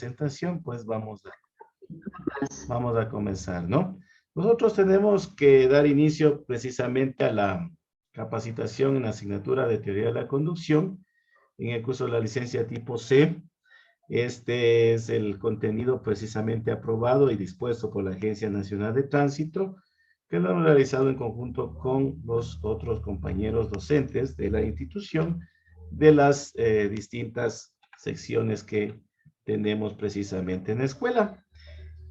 presentación, pues vamos a comenzar, ¿no? Nosotros tenemos que dar inicio precisamente a la capacitación en la asignatura de Teoría de la Conducción en el curso de la licencia tipo C. Este es el contenido precisamente aprobado y dispuesto por la Agencia Nacional de Tránsito, que lo hemos realizado en conjunto con los otros compañeros docentes de la institución de las distintas secciones que tenemos precisamente en la escuela.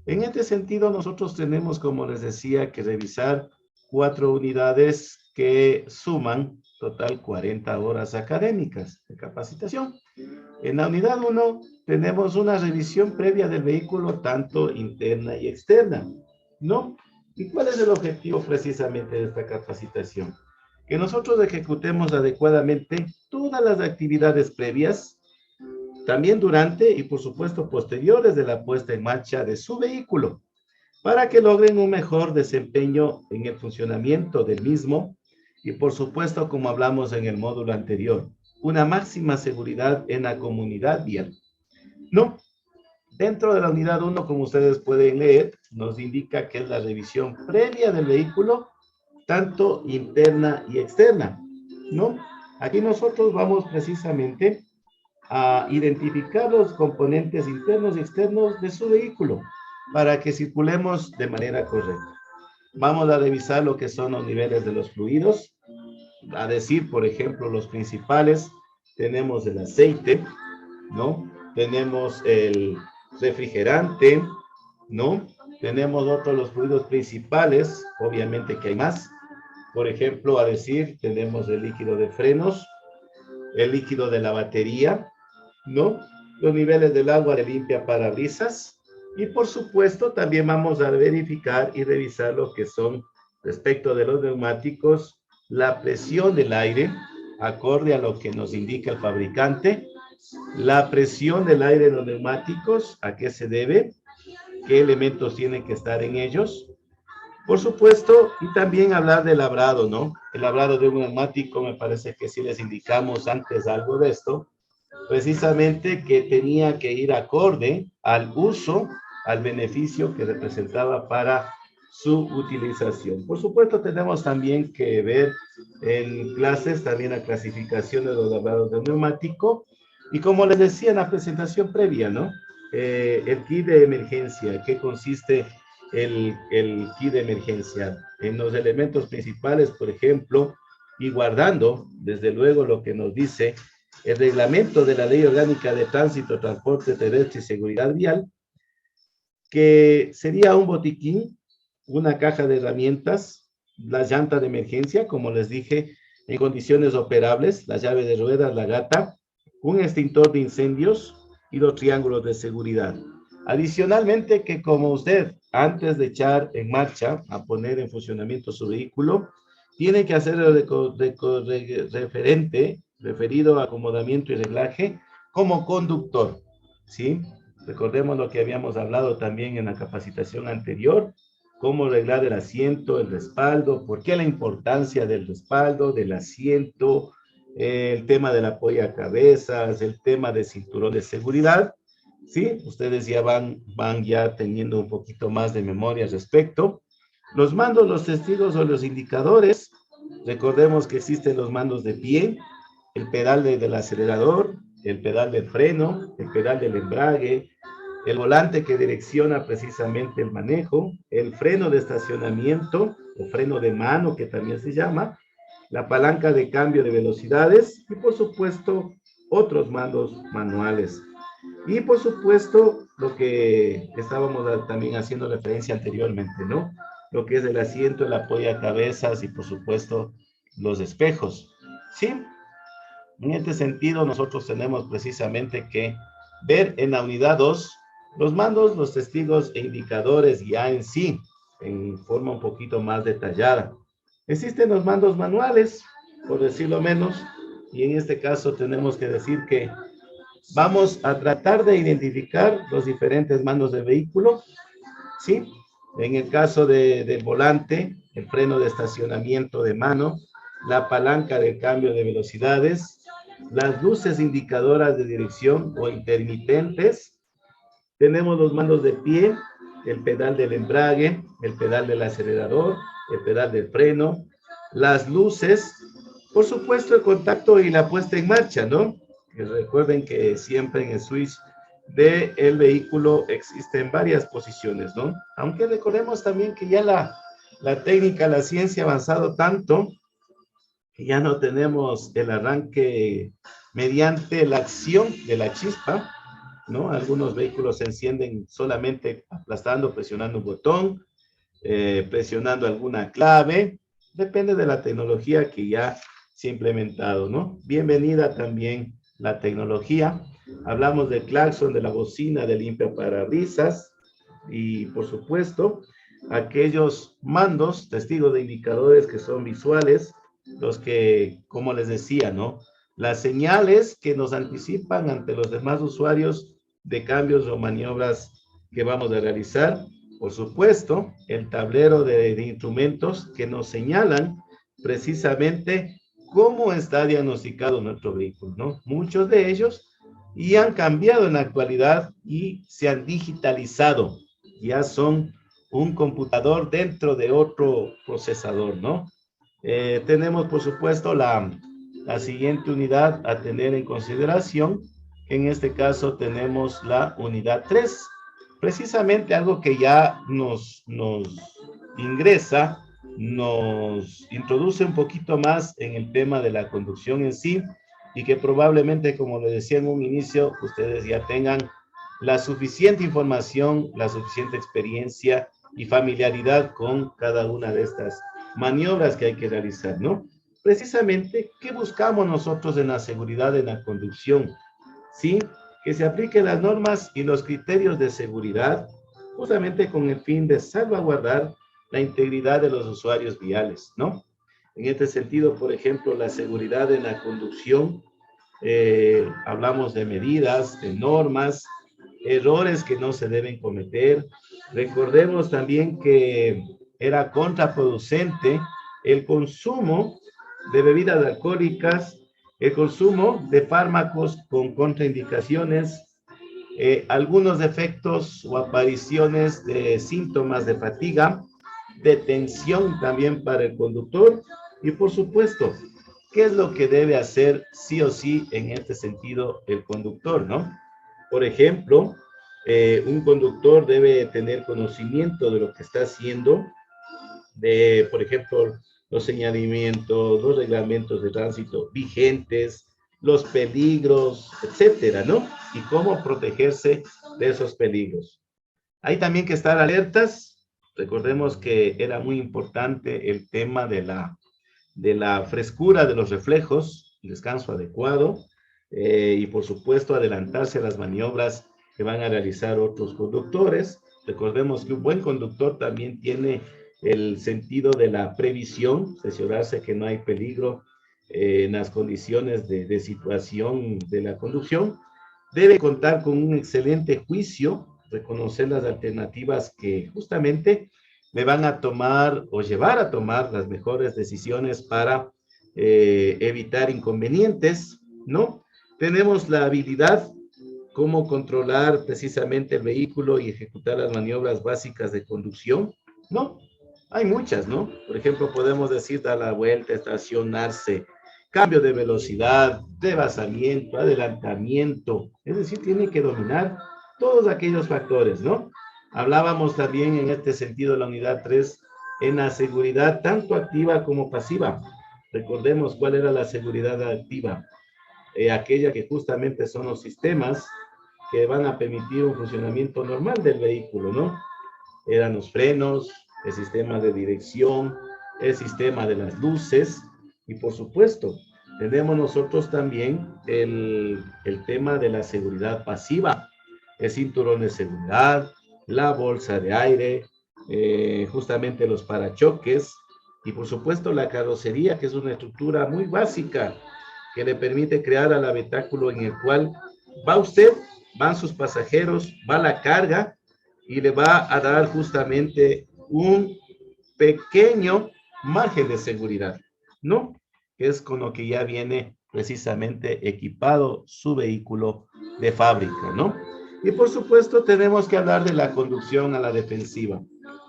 En este sentido, nosotros tenemos, como les decía, que revisar 4 unidades que suman total 40 horas académicas de capacitación. En la unidad 1 tenemos una revisión previa del vehículo, tanto interna y externa, ¿no? ¿Y cuál es el objetivo precisamente de esta capacitación? Que nosotros ejecutemos adecuadamente todas las actividades previas, también durante y por supuesto posteriores de la puesta en marcha de su vehículo, para que logren un mejor desempeño en el funcionamiento del mismo y por supuesto, como hablamos en el módulo anterior, una máxima seguridad en la comunidad vial. No, dentro de la unidad 1, como ustedes pueden leer, nos indica que es la revisión previa del vehículo, tanto interna y externa, ¿no? Aquí nosotros vamos precisamente a identificar los componentes internos y externos de su vehículo para que circulemos de manera correcta. Vamos a revisar lo que son los niveles de los fluidos, a decir, por ejemplo, los principales. Tenemos el aceite, ¿no? Tenemos el refrigerante, ¿no? Tenemos otros los fluidos principales, obviamente que hay más. Por ejemplo, a decir, tenemos el líquido de frenos, el líquido de la batería, ¿no? Los niveles del agua de limpia parabrisas y por supuesto también vamos a verificar y revisar lo que son respecto de los neumáticos, la presión del aire, acorde a lo que nos indica el fabricante, la presión del aire en los neumáticos, a qué se debe, qué elementos tienen que estar en ellos, por supuesto, y también hablar del labrado, ¿no? El labrado de un neumático, me parece que sí les indicamos antes algo de esto, precisamente que tenía que ir acorde al uso, al beneficio que representaba para su utilización. Por supuesto, tenemos también que ver en clases también la clasificación de los labrados de neumático y como les decía en la presentación previa, ¿no? El kit de emergencia, ¿qué consiste el kit de emergencia? En los elementos principales, por ejemplo, y guardando, desde luego, lo que nos dice el reglamento de la Ley Orgánica de Tránsito, Transporte Terrestre y Seguridad Vial, que sería un botiquín, una caja de herramientas, las llantas de emergencia, como les dije, en condiciones operables, la llave de ruedas, la gata, un extintor de incendios y los triángulos de seguridad. Adicionalmente, que como usted, antes de echar en marcha, a poner en funcionamiento su vehículo, tiene que hacer el referido a acomodamiento y reglaje como conductor, ¿sí? Recordemos lo que habíamos hablado también en la capacitación anterior, cómo arreglar el asiento, el respaldo, por qué la importancia del respaldo, del asiento, el tema del apoyo a cabezas, el tema de cinturón de seguridad, ¿sí? Ustedes ya van ya teniendo un poquito más de memoria al respecto. Los mandos, los testigos o los indicadores, recordemos que existen los mandos de pie, el pedal del acelerador, el pedal del freno, el pedal del embrague, el volante que direcciona precisamente el manejo, el freno de estacionamiento o freno de mano que también se llama, la palanca de cambio de velocidades y por supuesto otros mandos manuales. Y por supuesto lo que estábamos también haciendo referencia anteriormente, ¿no? Lo que es el asiento, el apoyo a cabezas y por supuesto los espejos. ¿Sí? En este sentido, nosotros tenemos precisamente que ver en la unidad 2 los mandos, los testigos e indicadores ya en sí, en forma un poquito más detallada. Existen los mandos manuales, por decirlo menos, y en este caso tenemos que decir que vamos a tratar de identificar los diferentes mandos del vehículo, ¿sí? En el caso del volante, el freno de estacionamiento de mano, la palanca de cambio de velocidades, las luces indicadoras de dirección o intermitentes, Tenemos los mandos de pie, el pedal del embrague, el pedal del acelerador, el pedal del freno, las luces, por supuesto el contacto y la puesta en marcha, ¿no? Que recuerden que siempre en el switch del vehículo existen varias posiciones, ¿no? Aunque recordemos también que ya la técnica, la ciencia ha avanzado tanto que ya no tenemos el arranque mediante la acción de la chispa, ¿no? Algunos vehículos se encienden solamente aplastando, presionando un botón, presionando alguna clave, depende de la tecnología que ya se ha implementado, ¿no? Bienvenida también la tecnología. Hablamos del claxon, de la bocina, del limpiaparabrisas y, por supuesto, aquellos mandos, testigos de indicadores que son visuales, los que, como les decía, ¿no? Las señales que nos anticipan ante los demás usuarios de cambios o maniobras que vamos a realizar. Por supuesto, el tablero de instrumentos que nos señalan precisamente cómo está diagnosticado nuestro vehículo, ¿no? Muchos de ellos y han cambiado en la actualidad y se han digitalizado. Ya son un computador dentro de otro procesador, ¿no? Tenemos, por supuesto, la siguiente unidad a tener en consideración. En este caso tenemos la unidad 3. Precisamente algo que ya nos ingresa, nos introduce un poquito más en el tema de la conducción en sí y que probablemente, como les decía en un inicio, ustedes ya tengan la suficiente información, la suficiente experiencia y familiaridad con cada una de estas maniobras que hay que realizar, ¿no? Precisamente, ¿qué buscamos nosotros en la seguridad en la conducción? ¿Sí? Que se apliquen las normas y los criterios de seguridad, justamente con el fin de salvaguardar la integridad de los usuarios viales, ¿no? En este sentido, por ejemplo, la seguridad en la conducción, hablamos de medidas, de normas, errores que no se deben cometer. Recordemos también que era contraproducente el consumo de bebidas alcohólicas, el consumo de fármacos con contraindicaciones, algunos defectos o apariciones de síntomas de fatiga, de tensión también para el conductor y por supuesto, ¿qué es lo que debe hacer sí o sí en este sentido el conductor, no? Por ejemplo, un conductor debe tener conocimiento de lo que está haciendo, de, por ejemplo, los señalamientos, los reglamentos de tránsito vigentes, los peligros, etcétera, ¿no? Y cómo protegerse de esos peligros. Hay también que estar alertas. Recordemos que era muy importante el tema de la frescura de los reflejos, descanso adecuado y por supuesto adelantarse a las maniobras que van a realizar otros conductores. Recordemos que un buen conductor también tiene el sentido de la previsión, cerciorarse que no hay peligro en las condiciones de situación de la conducción. Debe contar con un excelente juicio, reconocer las alternativas que justamente me van a tomar o llevar a tomar las mejores decisiones para evitar inconvenientes, ¿no? Tenemos la habilidad, cómo controlar precisamente el vehículo y ejecutar las maniobras básicas de conducción, ¿no? Hay muchas, ¿no? Por ejemplo, podemos decir dar la vuelta, estacionarse, cambio de velocidad, rebasamiento, adelantamiento, es decir, tiene que dominar todos aquellos factores, ¿no? Hablábamos también en este sentido de la unidad 3 en la seguridad tanto activa como pasiva. Recordemos cuál era la seguridad activa, aquella que justamente son los sistemas que van a permitir un funcionamiento normal del vehículo, ¿no? Eran los frenos, el sistema de dirección, el sistema de las luces y por supuesto tenemos nosotros también el tema de la seguridad pasiva, el cinturón de seguridad, la bolsa de aire, justamente los parachoques y por supuesto la carrocería, que es una estructura muy básica que le permite crear al habitáculo en el cual va usted, van sus pasajeros, va la carga y le va a dar justamente un pequeño margen de seguridad, ¿no? Que es con lo que ya viene precisamente equipado su vehículo de fábrica, ¿no? Y por supuesto tenemos que hablar de la conducción a la defensiva.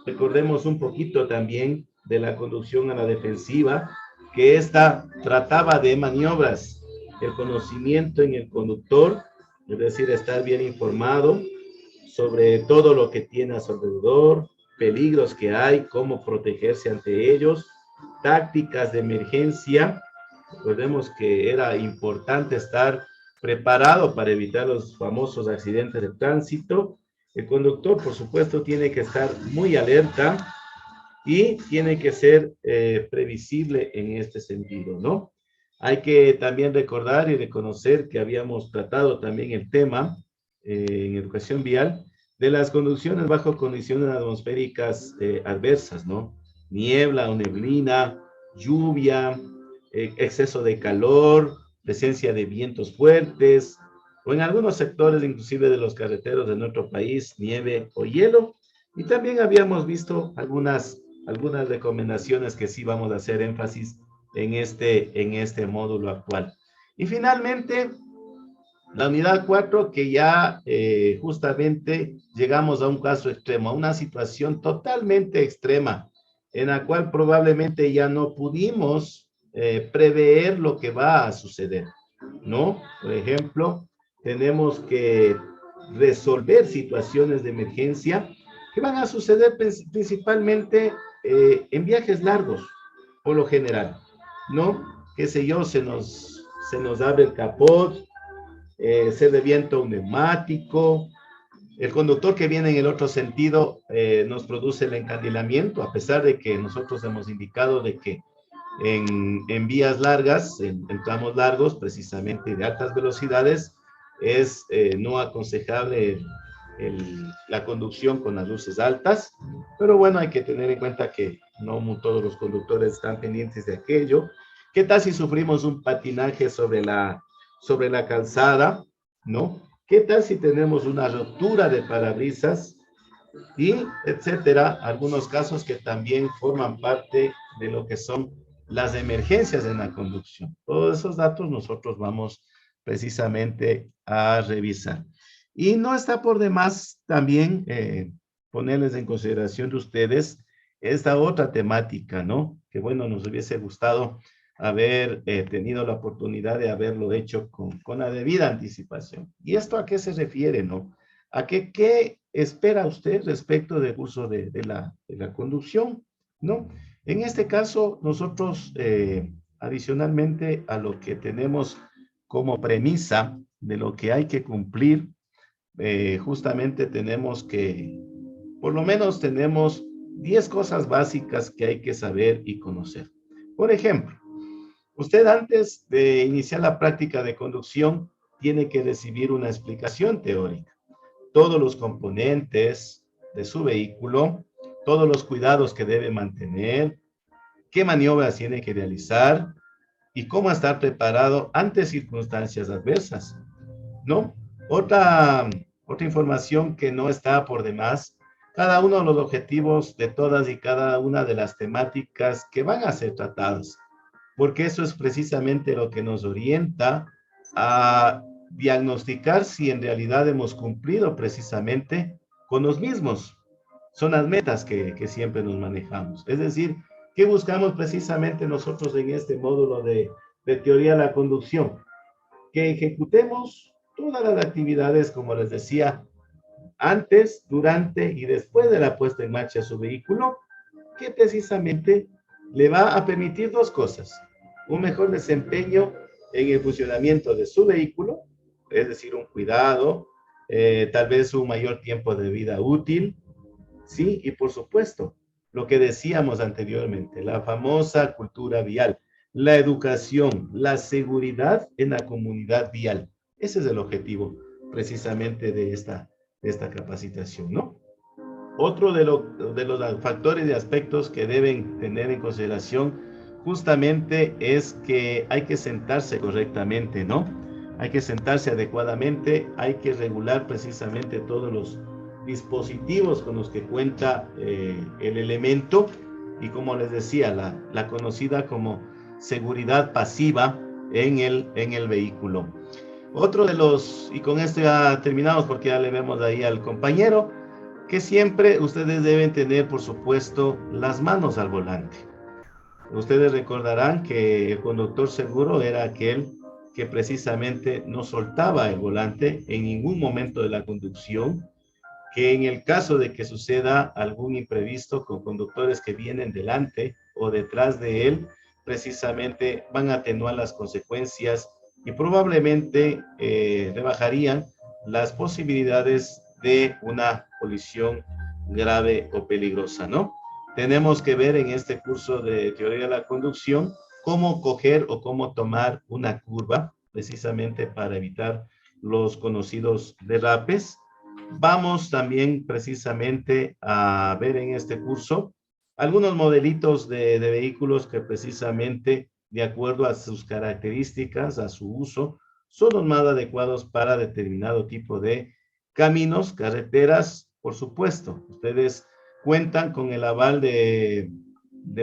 Recordemos un poquito también de la conducción a la defensiva, que esta trataba de maniobras, el conocimiento en el conductor, es decir, estar bien informado sobre todo lo que tiene a su alrededor, peligros que hay, cómo protegerse ante ellos, tácticas de emergencia. Recordemos que era importante estar preparado para evitar los famosos accidentes de tránsito. El conductor, por supuesto, tiene que estar muy alerta y tiene que ser previsible en este sentido, ¿no? Hay que también recordar y reconocer que habíamos tratado también el tema en educación vial de las conducciones bajo condiciones atmosféricas adversas, ¿no? Niebla o neblina, lluvia, exceso de calor, presencia de vientos fuertes, o en algunos sectores inclusive de los carreteros de nuestro país, nieve o hielo. Y también habíamos visto algunas recomendaciones que sí vamos a hacer énfasis en este módulo actual. Y finalmente, la unidad 4, que ya justamente llegamos a un caso extremo, a una situación totalmente extrema, en la cual probablemente ya no pudimos prever lo que va a suceder, ¿no? Por ejemplo, tenemos que resolver situaciones de emergencia que van a suceder principalmente en viajes largos, por lo general, ¿no? Qué sé yo, se nos abre el capot, se revienta un neumático, el conductor que viene en el otro sentido nos produce el encandilamiento, a pesar de que nosotros hemos indicado de que en vías largas, en tramos largos, precisamente de altas velocidades, es no aconsejable la conducción con las luces altas, pero bueno, hay que tener en cuenta que no todos los conductores están pendientes de aquello. ¿Qué tal si sufrimos un patinaje sobre la calzada, ¿no? ¿Qué tal si tenemos una rotura de parabrisas y etcétera? Algunos casos que también forman parte de lo que son las emergencias en la conducción. Todos esos datos nosotros vamos precisamente a revisar. Y no está por demás también ponerles en consideración de ustedes esta otra temática, ¿no? Que bueno, nos hubiese gustado haber tenido la oportunidad de haberlo hecho con la debida anticipación. ¿Y esto a qué se refiere, no? ¿A qué espera usted respecto del curso de la conducción, no? En este caso, nosotros, adicionalmente a lo que tenemos como premisa de lo que hay que cumplir, justamente tenemos que, por lo menos tenemos 10 cosas básicas que hay que saber y conocer. Por ejemplo, usted antes de iniciar la práctica de conducción tiene que recibir una explicación teórica. Todos los componentes de su vehículo, todos los cuidados que debe mantener, qué maniobras tiene que realizar y cómo estar preparado ante circunstancias adversas, ¿no? Otra información que no está por demás, cada uno de los objetivos de todas y cada una de las temáticas que van a ser tratadas, porque eso es precisamente lo que nos orienta a diagnosticar si en realidad hemos cumplido precisamente con los mismos. Son las metas que siempre nos manejamos. Es decir, ¿qué buscamos precisamente nosotros en este módulo de teoría de la conducción? Que ejecutemos todas las actividades, como les decía, antes, durante y después de la puesta en marcha de su vehículo, que precisamente le va a permitir dos cosas: un mejor desempeño en el funcionamiento de su vehículo, es decir, un cuidado, tal vez un mayor tiempo de vida útil, ¿sí? Y por supuesto, lo que decíamos anteriormente, la famosa cultura vial, la educación, la seguridad en la comunidad vial. Ese es el objetivo precisamente de esta capacitación, ¿no? Otro de los factores y aspectos que deben tener en consideración justamente es que hay que sentarse correctamente, ¿no? Hay que sentarse adecuadamente, hay que regular precisamente todos los dispositivos con los que cuenta el elemento y, como les decía, la conocida como seguridad pasiva en el vehículo. Otro de los, y con esto ya terminamos porque ya le vemos ahí al compañero, que siempre ustedes deben tener, por supuesto, las manos al volante. Ustedes recordarán que el conductor seguro era aquel que precisamente no soltaba el volante en ningún momento de la conducción, que en el caso de que suceda algún imprevisto con conductores que vienen delante o detrás de él, precisamente van a atenuar las consecuencias y probablemente rebajarían las posibilidades de una colisión grave o peligrosa, ¿no? Tenemos que ver en este curso de teoría de la conducción cómo coger o cómo tomar una curva, precisamente para evitar los conocidos derrapes. Vamos también precisamente a ver en este curso algunos modelitos de vehículos que precisamente, de acuerdo a sus características, a su uso, son los más adecuados para determinado tipo de caminos, carreteras, por supuesto. Ustedes cuentan con el aval de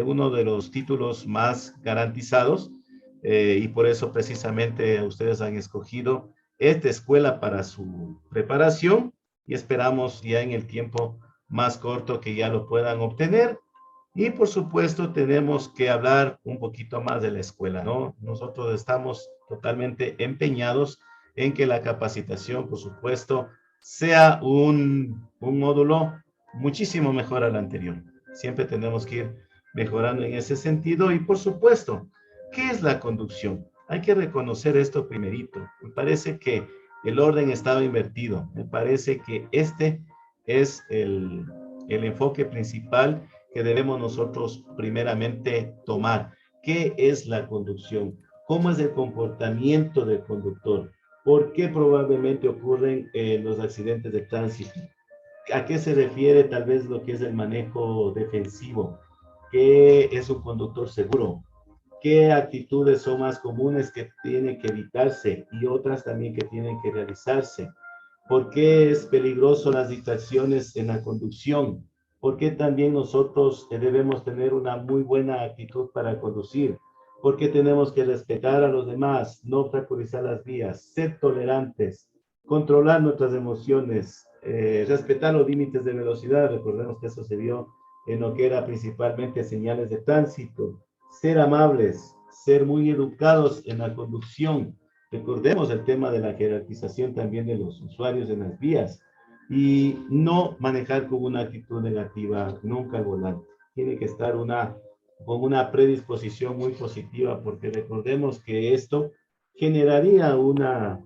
uno de los títulos más garantizados y por eso precisamente ustedes han escogido esta escuela para su preparación y esperamos ya en el tiempo más corto que ya lo puedan obtener. Y por supuesto tenemos que hablar un poquito más de la escuela, ¿no? Nosotros estamos totalmente empeñados en que la capacitación, por supuesto, sea un módulo muchísimo mejor al anterior. Siempre tenemos que ir mejorando en ese sentido y por supuesto, ¿qué es la conducción? Hay que reconocer esto primerito. Me parece que el orden estaba invertido. Me parece que este es el enfoque principal que debemos nosotros primeramente tomar. ¿Qué es la conducción? ¿Cómo es el comportamiento del conductor? ¿Por qué probablemente ocurren los accidentes de tránsito? ¿A qué se refiere tal vez lo que es el manejo defensivo? ¿Qué es un conductor seguro? ¿Qué actitudes son más comunes que tienen que evitarse y otras también que tienen que realizarse? ¿Por qué es peligroso las distracciones en la conducción? ¿Por qué también nosotros debemos tener una muy buena actitud para conducir? ¿Por qué tenemos que respetar a los demás, no obstaculizar las vías, ser tolerantes, controlar nuestras emociones, respetar los límites de velocidad? Recordemos que eso se vio en lo que era principalmente señales de tránsito, ser amables, ser muy educados en la conducción. Recordemos el tema de la jerarquización también de los usuarios en las vías y no manejar con una actitud negativa nunca al volante. Tiene que estar con una predisposición muy positiva porque recordemos que esto generaría una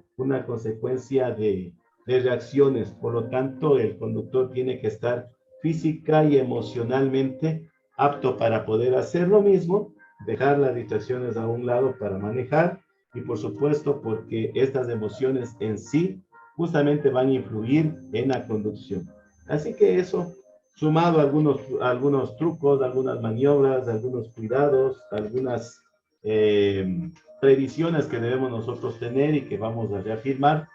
consecuencia de reacciones. Por lo tanto, el conductor tiene que estar física y emocionalmente apto para poder hacer lo mismo, dejar las distracciones a un lado para manejar y por supuesto porque estas emociones en sí justamente van a influir en la conducción. Así que eso, sumado a algunos trucos, algunas maniobras, algunos cuidados, algunas previsiones que debemos nosotros tener y que vamos a reafirmar,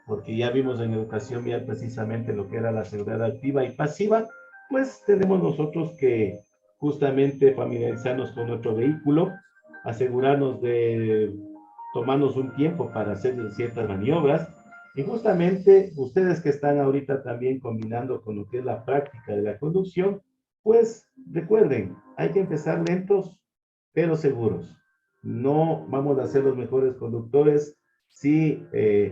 porque ya vimos en educación vial precisamente lo que era la seguridad activa y pasiva, pues tenemos nosotros que justamente familiarizarnos con nuestro vehículo, asegurarnos de tomarnos un tiempo para hacer ciertas maniobras y justamente ustedes que están ahorita también combinando con lo que es la práctica de la conducción, pues recuerden, hay que empezar lentos pero seguros. No vamos a ser los mejores conductores si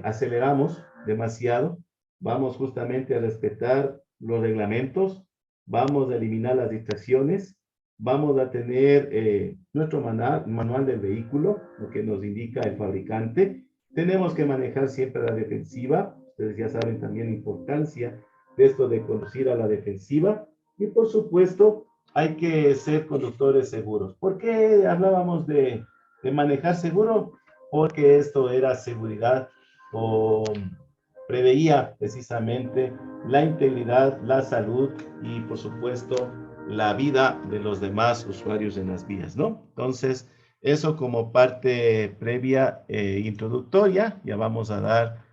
aceleramos demasiado. Vamos justamente a respetar los reglamentos, vamos a eliminar las distracciones, vamos a tener nuestro manual del vehículo, lo que nos indica el fabricante. Tenemos que manejar siempre la defensiva. Ustedes ya saben también la importancia de esto de conducir a la defensiva. Y por supuesto, hay que ser conductores seguros. ¿Por qué hablábamos de manejar seguro? Porque esto era seguridad o preveía precisamente la integridad, la salud y por supuesto la vida de los demás usuarios en las vías, ¿no? Entonces, eso como parte previa introductoria, ya vamos a dar